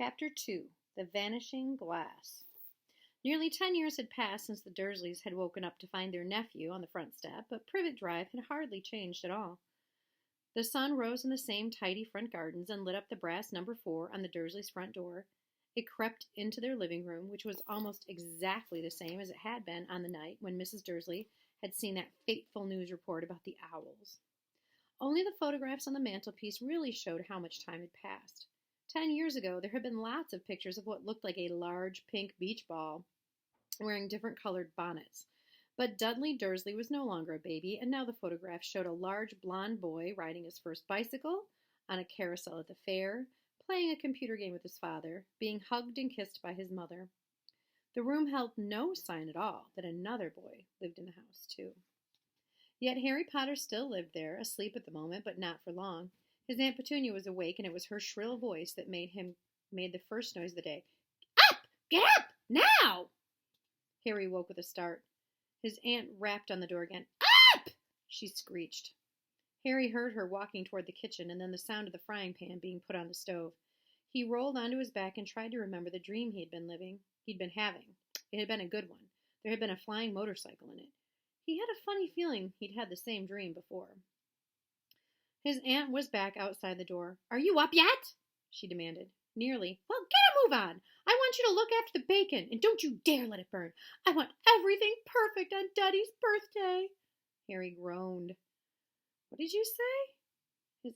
Chapter 2 The Vanishing Glass. Nearly 10 years had passed since the Dursleys had woken up to find their nephew on the front step, but Privet Drive had hardly changed at all. The sun rose in the same tidy front gardens and lit up the brass number 4 on the Dursleys' front door. It crept into their living room, which was almost exactly the same as it had been on the night when Mrs. Dursley had seen that fateful news report about the owls. Only the photographs on the mantelpiece really showed how much time had passed. 10 years ago, there had been lots of pictures of what looked like a large pink beach ball wearing different colored bonnets. But Dudley Dursley was no longer a baby, and now the photograph showed a large blond boy riding his first bicycle, on a carousel at the fair, playing a computer game with his father, being hugged and kissed by his mother. The room held no sign at all that another boy lived in the house, too. Yet Harry Potter still lived there, asleep at the moment, but not for long. His Aunt Petunia was awake, and it was her shrill voice that made the first noise of the day. Up! Get up! Now! Harry woke with a start. His aunt rapped on the door again. Up! She screeched. Harry heard her walking toward the kitchen, and then the sound of the frying pan being put on the stove. He rolled onto his back and tried to remember the dream he'd been having. It had been a good one. There had been a flying motorcycle in it. He had a funny feeling he'd had the same dream before. His aunt was back outside the door. Are you up yet? She demanded. Nearly. Well, get a move on. I want you to look after the bacon, and don't you dare let it burn. I want everything perfect on Dudley's birthday. Harry groaned. What did you say?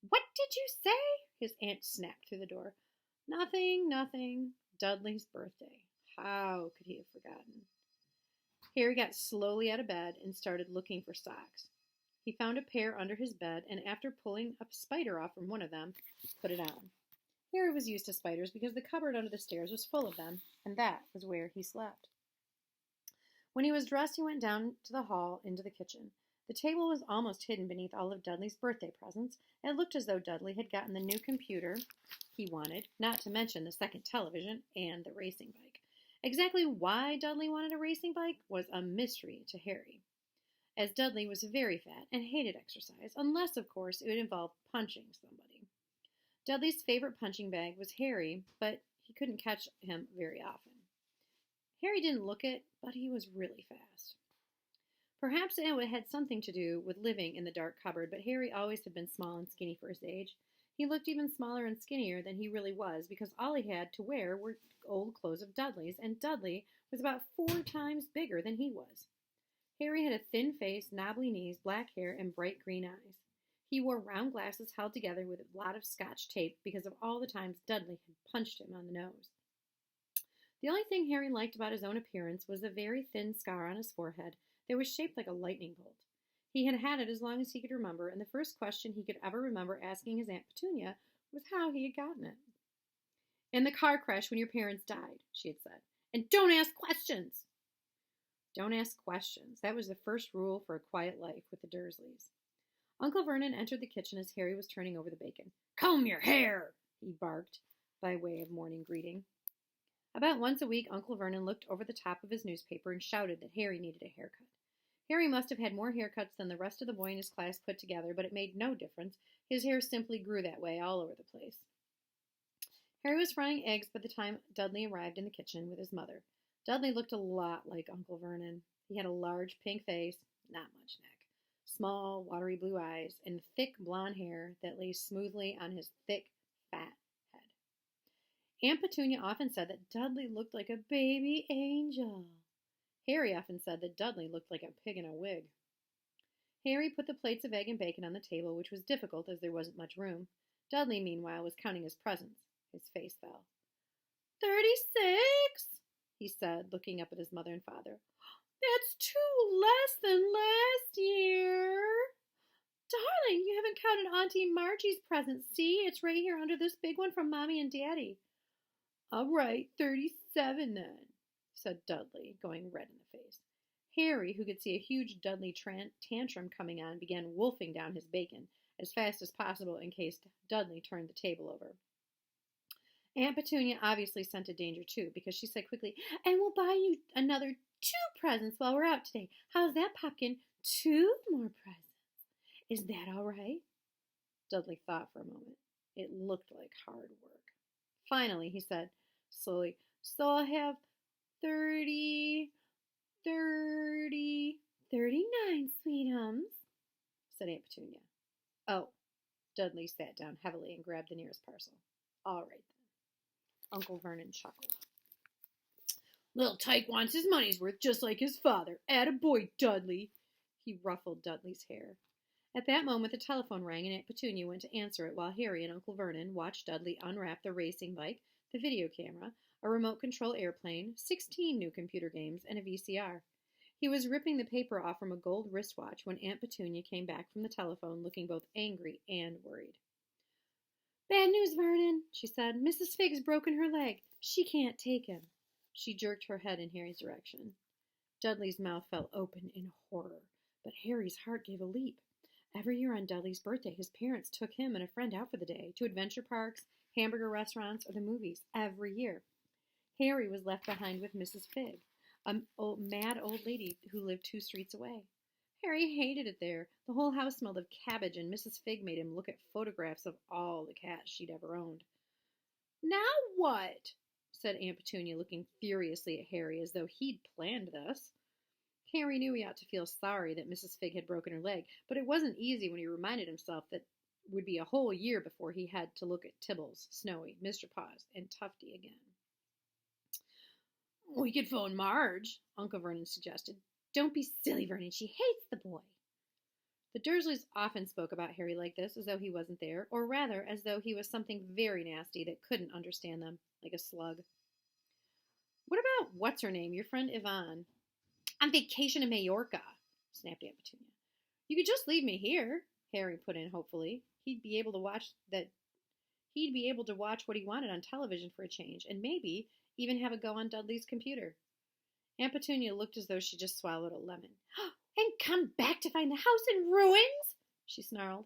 What did you say? His aunt snapped through the door. Nothing. Dudley's birthday. How could he have forgotten? Harry got slowly out of bed and started looking for socks. He found a pair under his bed, and after pulling a spider off from one of them, put it on. Harry was used to spiders because the cupboard under the stairs was full of them, and that was where he slept. When he was dressed, he went down to the hall into the kitchen. The table was almost hidden beneath all of Dudley's birthday presents, and it looked as though Dudley had gotten the new computer he wanted, not to mention the second television and the racing bike. Exactly why Dudley wanted a racing bike was a mystery to Harry, as Dudley was very fat and hated exercise, unless, of course, it would involve punching somebody. Dudley's favorite punching bag was Harry, but he couldn't catch him very often. Harry didn't look it, but he was really fast. Perhaps it had something to do with living in the dark cupboard, but Harry always had been small and skinny for his age. He looked even smaller and skinnier than he really was, because all he had to wear were old clothes of Dudley's, and Dudley was about 4 times bigger than he was. Harry had a thin face, knobbly knees, black hair, and bright green eyes. He wore round glasses held together with a lot of Scotch tape because of all the times Dudley had punched him on the nose. The only thing Harry liked about his own appearance was a very thin scar on his forehead that was shaped like a lightning bolt. He had had it as long as he could remember, and the first question he could ever remember asking his Aunt Petunia was how he had gotten it. In the car crash when your parents died, she had said. And don't ask questions! Don't ask questions. That was the first rule for a quiet life with the Dursleys. Uncle Vernon entered the kitchen as Harry was turning over the bacon. Comb your hair, he barked, by way of morning greeting. About once a week, Uncle Vernon looked over the top of his newspaper and shouted that Harry needed a haircut. Harry must have had more haircuts than the rest of the boys in his class put together, but it made no difference. His hair simply grew that way all over the place. Harry was frying eggs by the time Dudley arrived in the kitchen with his mother. Dudley looked a lot like Uncle Vernon. He had a large pink face, not much neck, small, watery blue eyes, and thick blonde hair that lay smoothly on his thick, fat head. Aunt Petunia often said that Dudley looked like a baby angel. Harry often said that Dudley looked like a pig in a wig. Harry put the plates of egg and bacon on the table, which was difficult as there wasn't much room. Dudley, meanwhile, was counting his presents. His face fell. 36, he said, looking up at his mother and father. That's 2 less than last year. Darling, you haven't counted Auntie Margie's presents. See, it's right here under this big one from Mommy and Daddy. All right, 37 then, said Dudley, going red in the face. Harry, who could see a huge Dudley tantrum coming on, began wolfing down his bacon as fast as possible in case Dudley turned the table over. Aunt Petunia obviously scented danger too, because she said quickly, and we'll buy you another 2 presents while we're out today. How's that, Pumpkin? 2 more presents. Is that all right? Dudley thought for a moment. It looked like hard work. Finally, he said, slowly, so I'll have 30, 30, 39, sweetums, said Aunt Petunia. Oh, Dudley sat down heavily and grabbed the nearest parcel. All right, then. Uncle Vernon chuckled. Little Tyke wants his money's worth just like his father. Attaboy, Dudley. He ruffled Dudley's hair. At that moment, the telephone rang, and Aunt Petunia went to answer it while Harry and Uncle Vernon watched Dudley unwrap the racing bike, the video camera, a remote-control airplane, 16 new computer games, and a VCR. He was ripping the paper off from a gold wristwatch when Aunt Petunia came back from the telephone looking both angry and worried. Bad news, Vernon, she said. Mrs. Figg's broken her leg. She can't take him. She jerked her head in Harry's direction. Dudley's mouth fell open in horror, but Harry's heart gave a leap. Every year on Dudley's birthday, his parents took him and a friend out for the day, to adventure parks, hamburger restaurants, or the movies, every year. Harry was left behind with Mrs. Figg, a mad old lady who lived 2 streets away. Harry hated it there. The whole house smelled of cabbage, and Mrs. Figg made him look at photographs of all the cats she'd ever owned. Now what? Said Aunt Petunia, looking furiously at Harry as though he'd planned this. Harry knew he ought to feel sorry that Mrs. Figg had broken her leg, but it wasn't easy when he reminded himself that it would be a whole year before he had to look at Tibbles, Snowy, Mr. Paws, and Tufty again. We could phone Marge, Uncle Vernon suggested. Don't be silly, Vernon. She hates the boy. The Dursleys often spoke about Harry like this, as though he wasn't there, or rather, as though he was something very nasty that couldn't understand them, like a slug. What about what's-her-name, your friend Yvonne? On vacation in Majorca, snapped Aunt Petunia. You could just leave me here, Harry put in hopefully. He'd be able to watch what he wanted on television for a change, and maybe even have a go on Dudley's computer. Aunt Petunia looked as though she just swallowed a lemon. And come back to find the house in ruins? She snarled.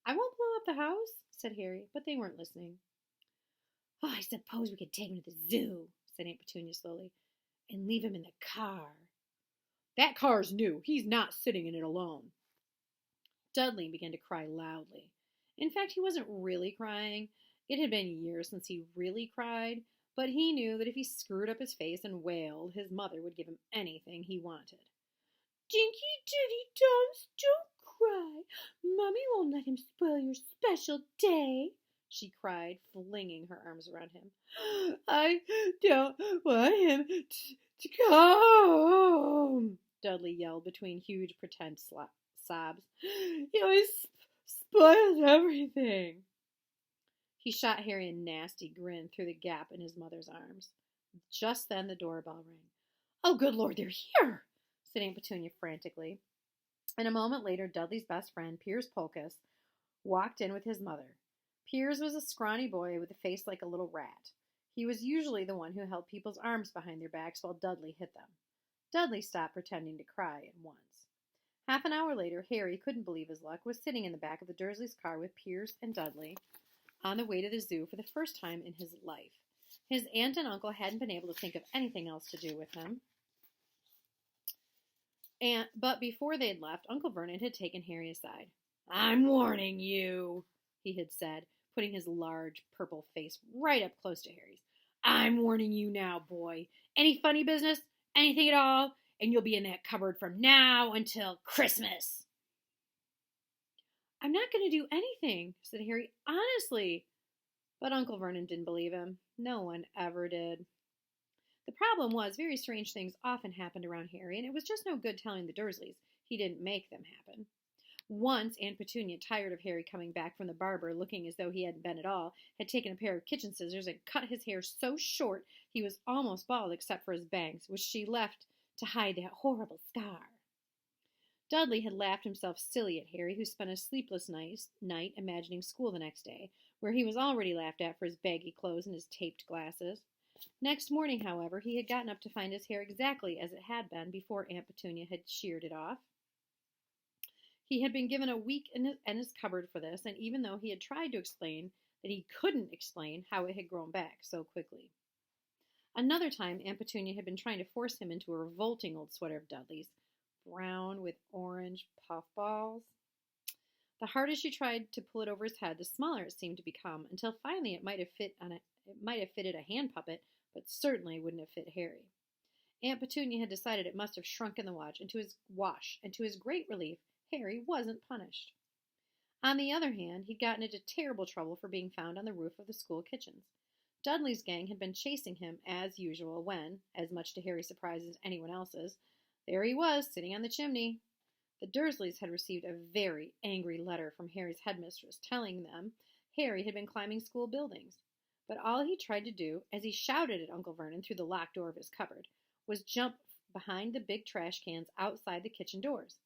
I won't blow up the house, said Harry, but they weren't listening. Oh, I suppose we could take him to the zoo, said Aunt Petunia slowly, and leave him in the car. That car's new. He's not sitting in it alone. Dudley began to cry loudly. In fact, he wasn't really crying. It had been years since he really cried, but he knew that if he screwed up his face and wailed, his mother would give him anything he wanted. Dinky Diddy Dums, don't cry. Mummy won't let him spoil your special day, she cried, flinging her arms around him. I don't want him to come, Dudley yelled between huge pretend sobs. He always spoils everything. He shot Harry a nasty grin through the gap in his mother's arms. Just then the doorbell rang. Oh, good Lord, they're here, said Aunt Petunia frantically. And a moment later, Dudley's best friend, Piers Polkiss, walked in with his mother. Piers was a scrawny boy with a face like a little rat. He was usually the one who held people's arms behind their backs while Dudley hit them. Dudley stopped pretending to cry at once. Half an hour later, Harry couldn't believe his luck, was sitting in the back of the Dursleys' car with Piers and Dudley on the way to the zoo for the first time in his life. His aunt and uncle hadn't been able to think of anything else to do with him. But before they'd left, Uncle Vernon had taken Harry aside. I'm warning you, he had said, putting his large purple face right up close to Harry's. I'm warning you now, boy. Any funny business, anything at all, and you'll be in that cupboard from now until Christmas. I'm not going to do anything, said Harry, honestly. But Uncle Vernon didn't believe him. No one ever did. The problem was, very strange things often happened around Harry, and it was just no good telling the Dursleys. He didn't make them happen. Once, Aunt Petunia, tired of Harry coming back from the barber looking as though he hadn't been at all, had taken a pair of kitchen scissors and cut his hair so short he was almost bald except for his bangs, which she left to hide that horrible scar. Dudley had laughed himself silly at Harry, who spent a sleepless night imagining school the next day, where he was already laughed at for his baggy clothes and his taped glasses. Next morning, however, he had gotten up to find his hair exactly as it had been before Aunt Petunia had sheared it off. He had been given a week in his cupboard for this, and even though he had tried to explain that he couldn't explain how it had grown back so quickly. Another time, Aunt Petunia had been trying to force him into a revolting old sweater of Dudley's, brown with orange puffballs. The harder she tried to pull it over his head, the smaller it seemed to become, until finally it might have fit on It might have fitted a hand puppet, but certainly wouldn't have fit Harry. Aunt Petunia had decided it must have shrunk in the wash, and to his great relief, Harry wasn't punished. On the other hand, he'd gotten into terrible trouble for being found on the roof of the school kitchens. Dudley's gang had been chasing him, as usual, when, as much to Harry's surprise as anyone else's, there he was, sitting on the chimney. The Dursleys had received a very angry letter from Harry's headmistress telling them Harry had been climbing school buildings. But all he tried to do, as he shouted at Uncle Vernon through the locked door of his cupboard, was jump behind the big trash cans outside the kitchen doors.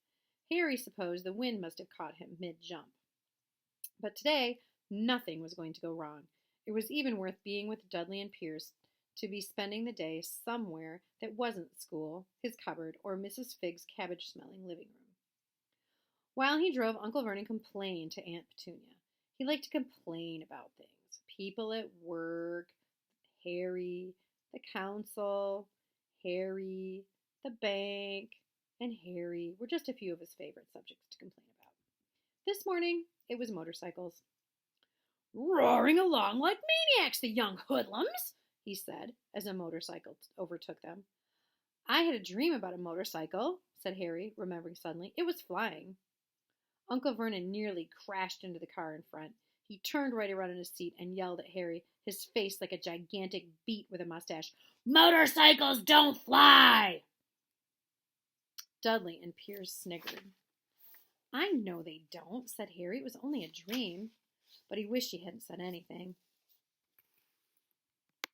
Harry supposed the wind must have caught him mid-jump. But today, nothing was going to go wrong. It was even worth being with Dudley and Pierce to be spending the day somewhere that wasn't school, his cupboard, or Mrs. Figg's cabbage-smelling living room. While he drove, Uncle Vernon complained to Aunt Petunia. He liked to complain about things. People at work, Harry, the council, Harry, the bank, and Harry were just a few of his favorite subjects to complain about. This morning, it was motorcycles. "Roaring along like maniacs, the young hoodlums," he said, as a motorcycle overtook them. "I had a dream about a motorcycle," said Harry, remembering suddenly. "It was flying." Uncle Vernon nearly crashed into the car in front. He turned right around in his seat and yelled at Harry, his face like a gigantic beet with a mustache. "Motorcycles don't fly!" Dudley and Pierce sniggered. "I know they don't," said Harry. "It was only a dream." But he wished he hadn't said anything.